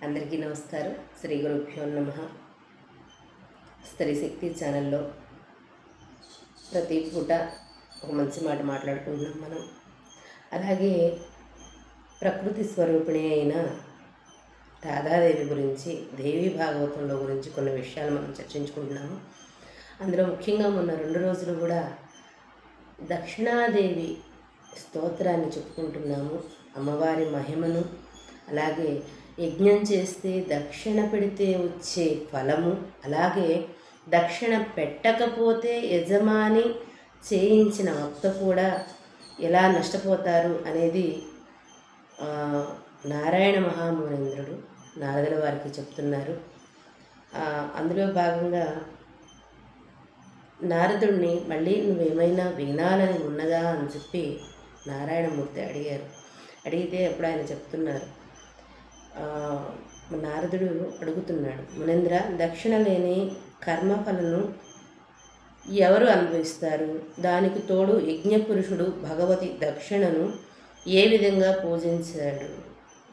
అందరికీ నమస్కారం. శ్రీ గురుభ్యో నమః. స్త్రీ శక్తి ఛానల్లో ప్రతి పూట ఒక మంచి మాట మాట్లాడుకుంటున్నాం మనం. అలాగే ప్రకృతి స్వరూపిణి అయిన రాధాదేవి గురించి, దేవి భాగవతంలో గురించి కొన్ని విషయాలు మనం చర్చించుకుంటున్నాము. అందులో ముఖ్యంగా మొన్న 2 రోజులు కూడా దక్షిణాదేవి స్తోత్రాన్ని చెప్పుకుంటున్నాము. అమ్మవారి మహిమను, అలాగే యజ్ఞం చేస్తే దక్షిణ పెడితే వచ్చే ఫలము, అలాగే దక్షిణ పెట్టకపోతే యజమాని చేయించిన వక్త కూడా ఎలా నష్టపోతారు అనేది నారాయణ మహామునీంద్రుడు నారదుల వారికి చెప్తున్నారు. అందులో భాగంగా నారదుడిని మళ్ళీ నువ్వేమైనా వినాలని ఉన్నదా అని చెప్పి నారాయణమూర్తి అడిగారు. అడిగితే అప్పుడు ఆయన చెప్తున్నారు, నారదుడు అడుగుతున్నాడు, మునీంద్ర, దక్షిణ లేని కర్మఫలను ఎవరు అనుభవిస్తారు? దానికి తోడు యజ్ఞపురుషుడు భగవతి దక్షిణను ఏ విధంగా పూజించాడు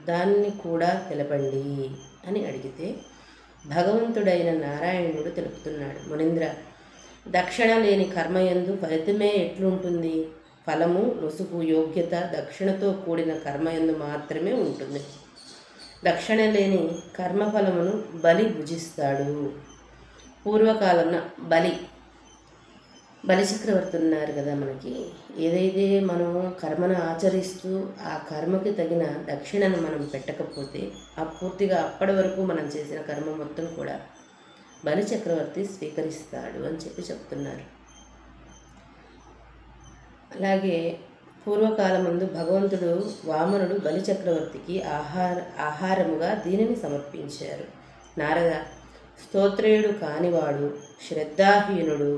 దాన్ని కూడా తెలపండి అని అడిగితే భగవంతుడైన నారాయణుడు తెలుపుతున్నాడు, మునీంద్ర, దక్షిణ లేని కర్మయందు ఫలితమే ఎట్లుంటుంది? ఫలము, నొసుగు, యోగ్యత దక్షిణతో కూడిన కర్మయందు మాత్రమే ఉంటుంది. దక్షిణ లేని కర్మఫలమును బలి భుజిస్తాడు. పూర్వకాలంన బలి చక్రవర్తి ఉన్నారు కదా మనకి. ఏదైతే మనము కర్మను ఆచరిస్తూ ఆ కర్మకి తగిన దక్షిణను మనం పెట్టకపోతే పూర్తిగా అప్పటి వరకు మనం చేసిన కర్మ మొత్తం కూడా బలి చక్రవర్తి స్వీకరిస్తాడు అని చెప్పి చెప్తున్నారు. అలాగే పూర్వకాలం ముందు భగవంతుడు వామనుడు బలి చక్రవర్తికి ఆహారముగా దీనిని సమర్పించారు. నారద, స్తోత్రేయుడు కానివాడు, శ్రద్ధాహీనుడు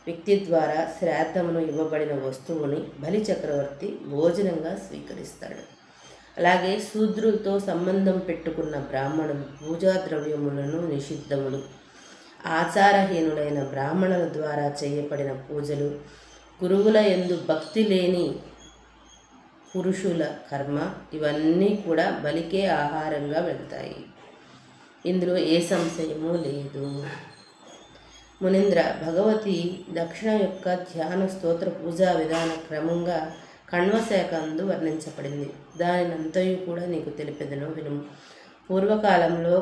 వ్యక్తి ద్వారా శ్రాద్ధమును ఇవ్వబడిన వస్తువుని బలి చక్రవర్తి భోజనంగా స్వీకరిస్తాడు. అలాగే శూద్రులతో సంబంధం పెట్టుకున్న బ్రాహ్మణులు పూజా ద్రవ్యములను నిషిద్ధములు, ఆచారహీనులైన బ్రాహ్మణుల ద్వారా చేయబడిన పూజలు, గురువుల యందు భక్తి లేని పురుషుల కర్మ, ఇవన్నీ కూడా బలికే ఆహారంగా వెళ్తాయి. ఇందులో ఏ సంశయమూ లేదు. మునీంద్ర, భగవతి దక్షిణ యొక్క ధ్యాన స్తోత్ర పూజా విధాన క్రమంగా కణ్వశాఖ అందు వర్ణించబడింది. దానినంతయు కూడా నీకు తెలిపెదను వినుము. పూర్వకాలంలో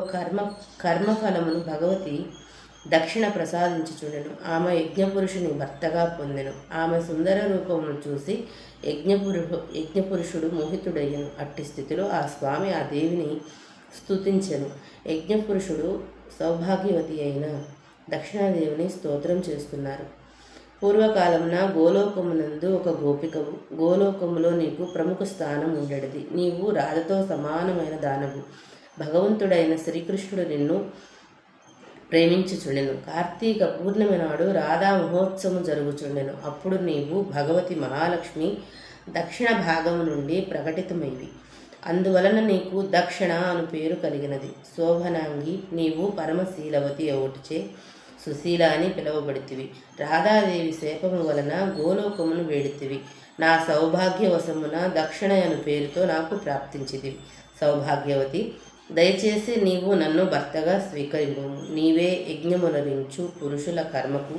కర్మఫలమును భగవతి దక్షిణ ప్రసాదించుచుండెను. ఆమె యజ్ఞపురుషుని భర్తగా పొందెను. ఆమె సుందర రూపమును చూసి యజ్ఞపురుషుడు మోహితుడయ్యను. అట్టి స్థితిలో ఆ స్వామి ఆ దేవిని స్తుతించెను. యజ్ఞపురుషుడు సౌభాగ్యవతి అయిన దక్షిణాదేవిని స్తోత్రం చేస్తున్నారు. పూర్వకాలమున గోలోకమునందు ఒక గోపికవు. గోలోకములో నీకు ప్రముఖ స్థానం ఉండేది. నీవు రాధతో సమానమైన దానవు. భగవంతుడైన శ్రీకృష్ణుడు నిన్ను ప్రేమించుచుండెను. కార్తీక పూర్ణిమ నాడు రాధా మహోత్సవం జరుగుచుండెను. అప్పుడు నీవు భగవతి మహాలక్ష్మి దక్షిణ భాగము నుండి ప్రకటితమైవి. అందువలన నీకు దక్షిణ అను పేరు కలిగినది. శోభనాంగి, నీవు పరమశీలవతి అవుటిచే సుశీల అని పిలువబడితివి. రాధాదేవి శాపము వలన గోలోకమును వేడితివి. నా సౌభాగ్యవశమున దక్షిణ అను పేరుతో నాకు ప్రాప్తించితివి. సౌభాగ్యవతి, దయచేసి నీవు నన్ను భర్తగా స్వీకరింపు. నీవే యజ్ఞమునరించు పురుషుల కర్మకు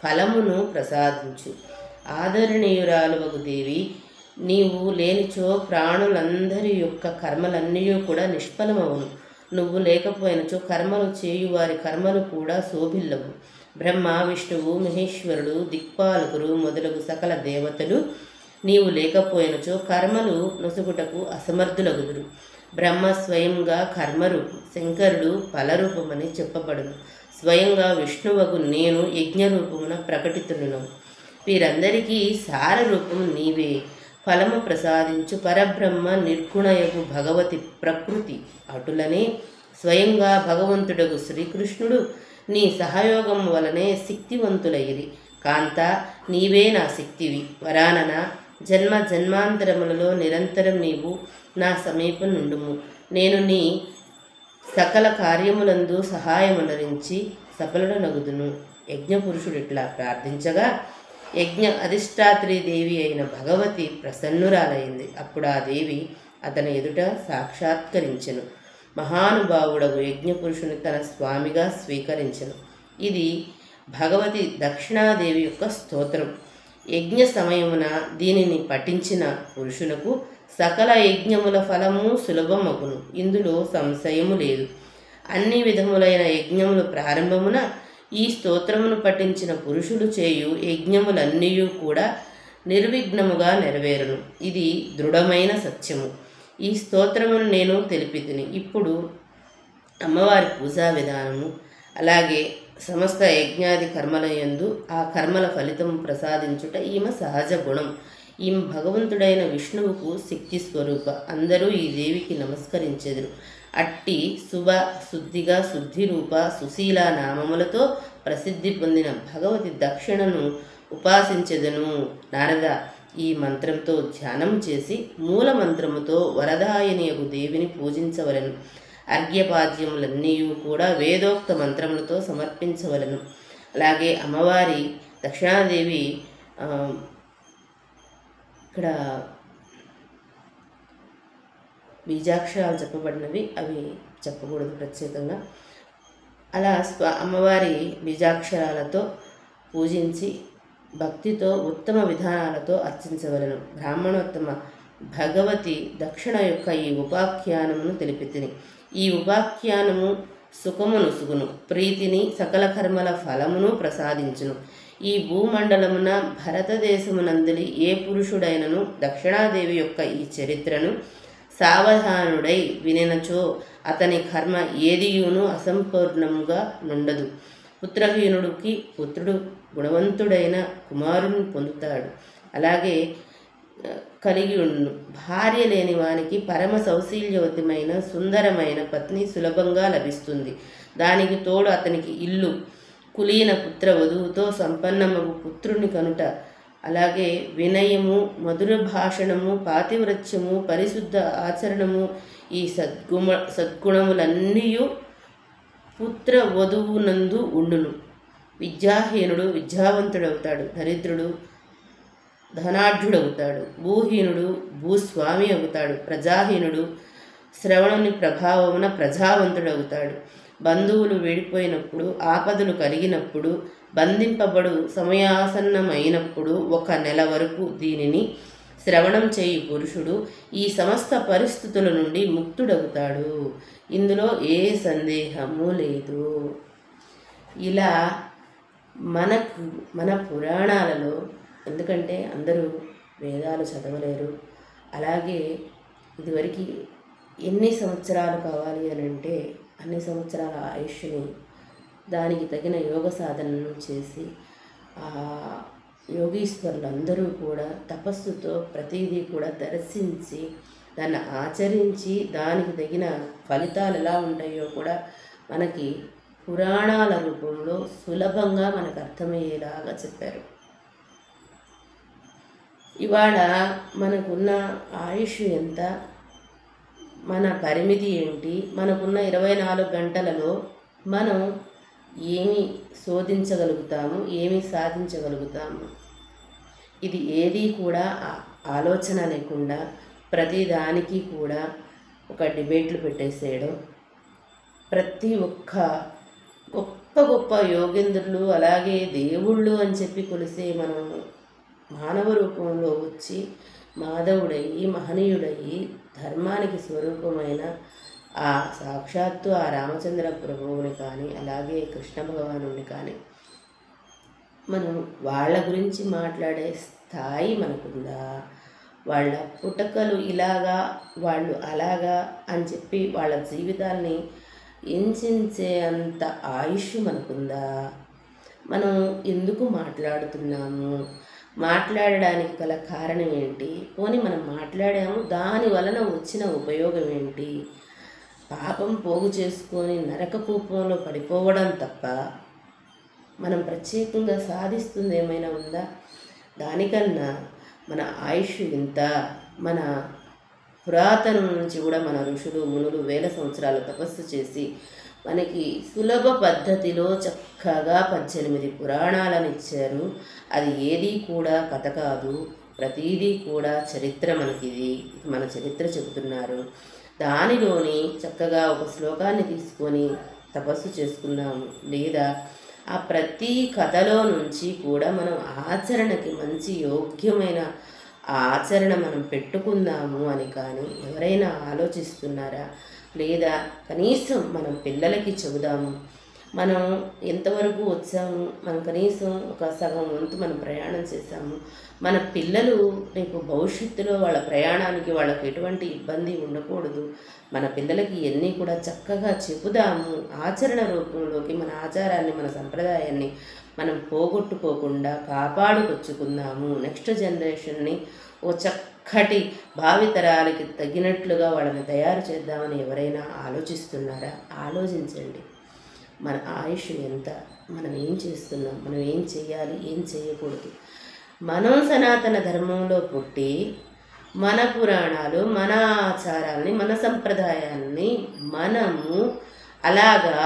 ఫలమును ప్రసాదించు. ఆదరణీయురాలువగు దేవి, నీవు లేనిచో ప్రాణులందరి యొక్క కర్మలన్నీ కూడా నిష్ఫలమవును. నువ్వు లేకపోయినచో కర్మలు చేయువారి కర్మలు కూడా శోభిల్లవు. బ్రహ్మ, విష్ణువు, మహేశ్వరుడు, దిక్పాలకులు మొదలగు సకల దేవతలు నీవు లేకపోయినచో కర్మలు నొసుగుటకు అసమర్థులగుదురు. బ్రహ్మ స్వయంగా కర్మరూపం, శంకరుడు ఫలరూపమని చెప్పబడును. స్వయంగా విష్ణువగు నేను యజ్ఞరూపమున ప్రకటితులను. వీరందరికీ సారరూపం నీవే. ఫలము ప్రసాదించు పరబ్రహ్మ నిర్గుణయగు భగవతి ప్రకృతి. అటులనే స్వయంగా భగవంతుడగు శ్రీకృష్ణుడు నీ సహయోగం వలనే శక్తివంతులైరి. కాంత, నీవే నా శక్తివి. వరానన, జన్మ జన్మాంతరములలో నిరంతరం నీవు నా సమీపం నుండుము. నేను నీ సకల కార్యములందు సహాయమునరించి సఫలుడనగుదును. యజ్ఞపురుషుడు ఇట్లా ప్రార్థించగా యజ్ఞ అధిష్టాత్రి దేవి అయిన భగవతి ప్రసన్నురాలైంది. అప్పుడు ఆ దేవి అతని ఎదుట సాక్షాత్కరించెను. మహానుభావుడగు యజ్ఞపురుషుని తన స్వామిగా స్వీకరించను. ఇది భగవతి దక్షిణాదేవి యొక్క స్తోత్రం. యజ్ఞ సమయమున దీనిని పఠించిన పురుషునకు సకల యజ్ఞముల ఫలము సులభమగును. ఇందులో సంశయము లేదు. అన్ని విధములైన యజ్ఞములు ప్రారంభమున ఈ స్తోత్రమును పఠించిన పురుషులు చేయు యజ్ఞములన్నీ కూడా నిర్విఘ్నముగా నెరవేరును. ఇది దృఢమైన సత్యము. ఈ స్తోత్రమును నేను తెలిపితిని. ఇప్పుడు అమ్మవారి పూజా విధానము, అలాగే సమస్త యజ్ఞాది కర్మల యందు ఆ కర్మల ఫలితము ప్రసాదించుట ఈమె సహజ గుణం. ఈమె భగవంతుడైన విష్ణువుకు శక్తి స్వరూప. అందరూ ఈ దేవికి నమస్కరించెదరు. అట్టి శుభ శుద్ధిగా శుద్ధి రూప సుశీల నామములతో ప్రసిద్ధి పొందిన భగవతి దక్షిణను ఉపాసించెదను. నారద, ఈ మంత్రంతో ధ్యానం చేసి మూల మంత్రముతో వరదాయనియగు దేవిని పూజించవలను. అర్ఘ్యపాద్యములన్నీ కూడా వేదోక్త మంత్రములతో సమర్పించవలను. అలాగే అమ్మవారి దక్షిణాదేవి ఇక్కడ బీజాక్షరాలు చెప్పబడినవి, అవి చెప్పకూడదు ప్రత్యేకంగా. అలా అమ్మవారి బీజాక్షరాలతో పూజించి భక్తితో ఉత్తమ విధానాలతో అర్చించవలను. బ్రాహ్మణోత్తమ భగవతి దక్షిణ యొక్క ఈ ఉపాఖ్యానమును తెలిపితిని. ఈ ఉపాఖ్యానము సుఖమును సుగును, ప్రీతిని, సకల కర్మల ఫలమును ప్రసాదించును. ఈ భూమండలమున భారతదేశమునందలి ఏ పురుషుడైనను దక్షిణాదేవి యొక్క ఈ చరిత్రను సావధానుడై వినినచో అతని కర్మ ఏదియును అసంపూర్ణముగా నుండదు. పుత్రహీనుడికి పుత్రుడు గుణవంతుడైన కుమారుని పొందుతాడు. అలాగే కలిగి ఉండును. భార్య లేని వానికి పరమ సౌశీల్యవతమైన సుందరమైన పత్ని సులభంగా లభిస్తుంది. దానికి తోడు అతనికి ఇల్లు, కులీన పుత్ర వధువుతో సంపన్నమగు పుత్రుని కనుట, అలాగే వినయము, మధుర భాషణము, పాతివ్రత్యము, పరిశుద్ధ ఆచరణము, ఈ సద్గుణములన్నీ పుత్ర వధువునందు ఉండును. విద్యాహీనుడు విద్యావంతుడవుతాడు, దరిద్రుడు ధనాఢ్యుడవుతాడు, భూహీనుడు భూస్వామి అవుతాడు, ప్రజాహీనుడు శ్రవణుని ప్రభావమున ప్రజావంతుడవుతాడు. బంధువులు వేడిపోయినప్పుడు, ఆపదలు కలిగినప్పుడు, బంధింపబడు సమయాసన్నమైనప్పుడు 1 నెల వరకు దీనిని శ్రవణం చేయి పురుషుడు ఈ సమస్త పరిస్థితుల నుండి ముక్తుడవుతాడు. ఇందులో ఏ సందేహము లేదు. ఇలా మన పురాణాలలో, ఎందుకంటే అందరూ వేదాలు చదవలేరు, అలాగే ఇదివరకు ఎన్ని సంవత్సరాలు కావాలి అని అంటే అన్ని సంవత్సరాల ఆయుష్ని దానికి తగిన యోగ సాధనను చేసి ఆ యోగీశ్వరులందరూ కూడా తపస్సుతో ప్రతిదీ కూడా దర్శించి దాన్ని ఆచరించి దానికి తగిన ఫలితాలు ఎలా ఉంటాయో కూడా మనకి పురాణాల రూపంలో సులభంగా మనకు అర్థమయ్యేలాగా చెప్పారు. ఇవాళ మనకున్న ఆయుష్ ఎంత, మన పరిమితి ఏంటి, మనకున్న 24 గంటలలో మనం ఏమి శోధించగలుగుతాము, ఏమి సాధించగలుగుతాము, ఇది ఏది కూడా ఆలోచన లేకుండా ప్రతిదానికి కూడా ఒక డిబేట్లు పెట్టేసేయడం. ప్రతి ఒక్క గొప్ప గొప్ప యోగేంద్రులు, అలాగే దేవుళ్ళు అని చెప్పి కొలిసే మనం మానవ రూపంలో వచ్చి మాధవుడయ్యి మహనీయుడయ్యి ధర్మానికి స్వరూపమైన ఆ సాక్షాత్తు ఆ రామచంద్ర ప్రభువుని కానీ అలాగే కృష్ణ భగవానుని కానీ మనం వాళ్ళ గురించి మాట్లాడే స్థాయి మనకుందా? వాళ్ళ పుటకలు ఇలాగా వాళ్ళు అలాగా అని చెప్పి వాళ్ళ జీవితాల్ని ఎంచే అంత ఆయుష్ మనకుందా? మనం ఎందుకు మాట్లాడుతున్నాము? మాట్లాడడానికి గల కారణం ఏంటి? పోనీ మనం మాట్లాడాము, దాని వలన వచ్చిన ఉపయోగం ఏంటి? పాపం పోగు చేసుకొని నరక కూపంలో పడిపోవడం తప్ప మనం ప్రత్యేకంగా సాధిస్తుంది ఏమైనా ఉందా? దానికన్నా మన ఆయుష్ ఇంత. మన పురాతనం నుంచి కూడా మన ఋషులు మునులు 1000 సంవత్సరాలు తపస్సు చేసి మనకి సులభ పద్ధతిలో చక్కగా 18 పురాణాలను ఇచ్చారు. అది ఏది కూడా కథ కాదు, ప్రతీదీ కూడా చరిత్ర. మనకిది మన చరిత్ర చెబుతున్నారు. దానిలోని చక్కగా ఒక శ్లోకాన్ని తీసుకొని తపస్సు చేసుకుందాము. లేదా ఆ ప్రతి కథలో నుంచి కూడా మనం ఆచరణకి మంచి యోగ్యమైన ఆచరణ మనం పెట్టుకుందాము అని కానీ ఎవరైనా ఆలోచిస్తున్నారా? లేదా కనీసం మనం పిల్లలకి చెబుదాము. మనం ఎంతవరకు వచ్చాము, మనం కనీసం ఒక సగం వంతు మనం ప్రయాణం చేశాము. మన పిల్లలు రేపు భవిష్యత్తులో వాళ్ళ ప్రయాణానికి వాళ్ళకి ఎటువంటి ఇబ్బంది ఉండకూడదు. మన పిల్లలకి ఇవన్నీ కూడా చక్కగా చెబుదాము. ఆచరణ రూపంలోకి మన ఆచారాన్ని, మన సంప్రదాయాన్ని మనం పోగొట్టుకోకుండా కాపాడుకొచ్చుకుందాము. నెక్స్ట్ జనరేషన్ని ఓ చక్కటి భావితరాలకి తగినట్లుగా వాళ్ళని తయారు చేద్దామని ఎవరైనా ఆలోచిస్తున్నారా? ఆలోచించండి. మన ఆయుష్ ఎంత, మనం ఏం చేస్తున్నాం, మనం ఏం చేయాలి, ఏం చేయకూడదు. మనం సనాతన ధర్మంలో పుట్టి మన పురాణాలు, మన ఆచారాలని, మన సంప్రదాయాన్ని మనము అలాగా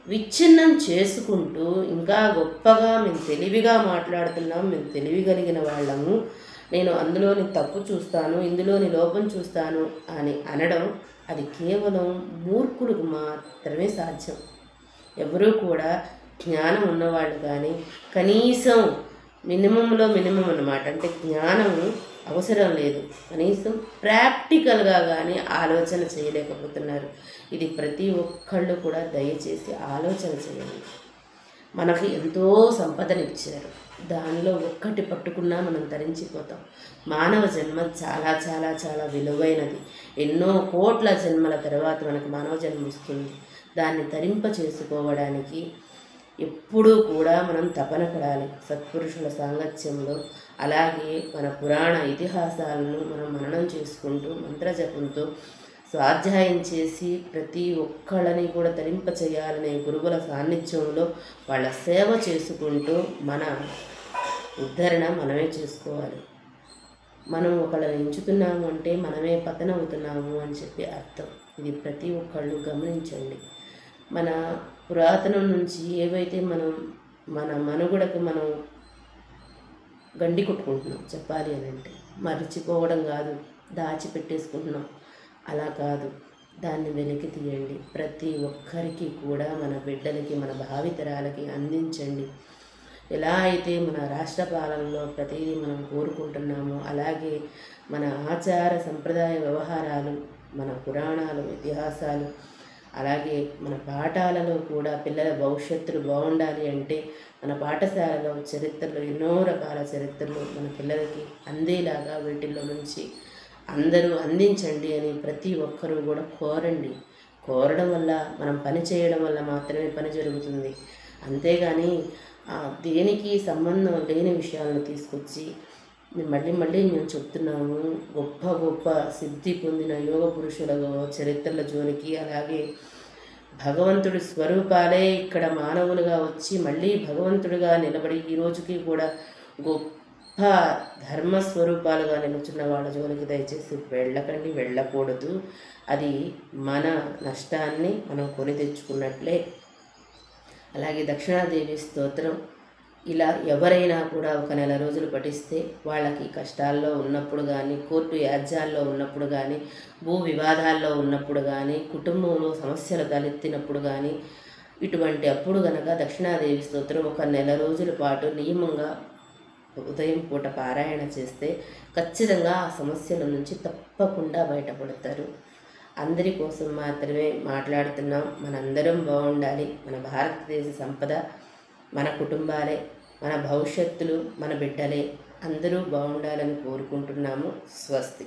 విచ్ఛిన్నం చేసుకుంటూ ఇంకా గొప్పగా మేము తెలివిగా మాట్లాడుతున్నాం, మేము తెలివి కలిగిన వాళ్ళము, నేను అందులోని తప్పు చూస్తాను, ఇందులోని లోపం చూస్తాను అని అనడం అది కేవలం మూర్ఖులకు మాత్రమే సాధ్యం. ఎవరూ కూడా జ్ఞానం ఉన్నవాళ్ళు కానీ కనీసం మినిమంలో మినిమం అన్నమాట, అంటే జ్ఞానము అవసరం లేదు, కనీసం ప్రాక్టికల్గా కానీ ఆలోచన చేయలేకపోతున్నారు. ఇది ప్రతి ఒక్కళ్ళు కూడా దయచేసి ఆలోచన చేయండి. మనకి ఎంతో సంపదనిచ్చారు, దానిలో ఒక్కటి పట్టుకున్నా మనం తరించిపోతాం. మానవ జన్మ చాలా చాలా చాలా విలువైనది. ఎన్నో కోట్ల జన్మల తర్వాత మనకు మానవ జన్మ వస్తుంది. దాన్ని తరింప చేసుకోవడానికి ఎప్పుడూ కూడా మనం తపన పడాలి సత్పురుషుల సాంగత్యంలో. అలాగే మన పురాణ ఇతిహాసాలను మనం మననం చేసుకుంటూ మంత్రజపంతో స్వాధ్యాయం చేసి ప్రతి ఒక్కళ్ళని కూడా తరింప చేయాలనే గురువుల సాన్నిధ్యంలో వాళ్ళ సేవ చేసుకుంటూ మన ఉద్ధరణ మనమే చేసుకోవాలి. మనం ఒకళ్ళని ఎంచుతున్నాము అంటే మనమే పతనవుతున్నాము అని చెప్పి అర్థం. ఇది ప్రతి ఒక్కళ్ళు గమనించండి. మన పురాతనం నుంచి ఏవైతే మనం మన మనుగడకు మనం గండి కొట్టుకుంటున్నాం చెప్పాలి అని అంటే, మర్చిపోవడం కాదు, దాచిపెట్టేసుకుంటున్నాం, అలా కాదు. దాన్ని వెలికి తీయండి. ప్రతి ఒక్కరికి కూడా మన బిడ్డలకి, మన భావితరాలకి అందించండి. ఎలా అయితే మన రాష్ట్ర పాలనలో ప్రతిదీ మనం కోరుకుంటున్నామో అలాగే మన ఆచార సంప్రదాయ వ్యవహారాలు, మన పురాణాలు, ఇతిహాసాలు, అలాగే మన పాఠాలలో కూడా పిల్లల భవిష్యత్తులు బాగుండాలి అంటే మన పాఠశాలలో చరిత్రలు, ఎన్నో రకాల చరిత్రలు మన పిల్లలకి అందేలాగా వీటిల్లో నుంచి అందరూ అందించండి అని ప్రతి ఒక్కరూ కూడా కోరండి. కోరడం వల్ల, మనం పని చేయడం వల్ల మాత్రమే పని జరుగుతుంది. అంతేగాని దేనికి సంబంధం లేని విషయాలను తీసుకొచ్చి మళ్ళీ మేము చెప్తున్నాము. గొప్ప గొప్ప సిద్ధి పొందిన యోగ పురుషుల చరిత్రల జోలికి, అలాగే భగవంతుడి స్వరూపాలే ఇక్కడ మానవులుగా వచ్చి మళ్ళీ భగవంతుడిగా నిలబడి ఈ రోజుకి కూడా గొప్ప ధర్మస్వరూపాలుగా నిలుచున్న వాళ్ళ జోలికి దయచేసి వెళ్ళకండి, వెళ్ళకూడదు. అది మన నష్టాన్ని మనం కొని తెచ్చుకున్నట్లే. అలాగే దక్షిణాదేవి స్తోత్రం ఇలా ఎవరైనా కూడా ఒక నెల రోజులు పఠిస్తే వాళ్ళకి కష్టాల్లో ఉన్నప్పుడు కానీ, కోర్టు యాజ్యాల్లో ఉన్నప్పుడు కానీ, భూ వివాదాల్లో ఉన్నప్పుడు కానీ, కుటుంబంలో సమస్యలు తలెత్తినప్పుడు కానీ, ఇటువంటి అప్పుడు కనుక దక్షిణాదేవి స్తోత్రం ఒక నెల రోజుల పాటు నియమంగా ఉదయం పూట పారాయణ చేస్తే ఖచ్చితంగా ఆ సమస్యల నుంచి తప్పకుండా బయటపడతారు. అందరి కోసం మాత్రమే మాట్లాడుతున్నాం. మనందరం బాగుండాలి. మన భారతదేశ సంపద మన కుటుంబాలే, మన భవిష్యత్తులు మన బిడ్డలే, అందరూ బాగుండాలని కోరుకుంటున్నాము. స్వస్తి.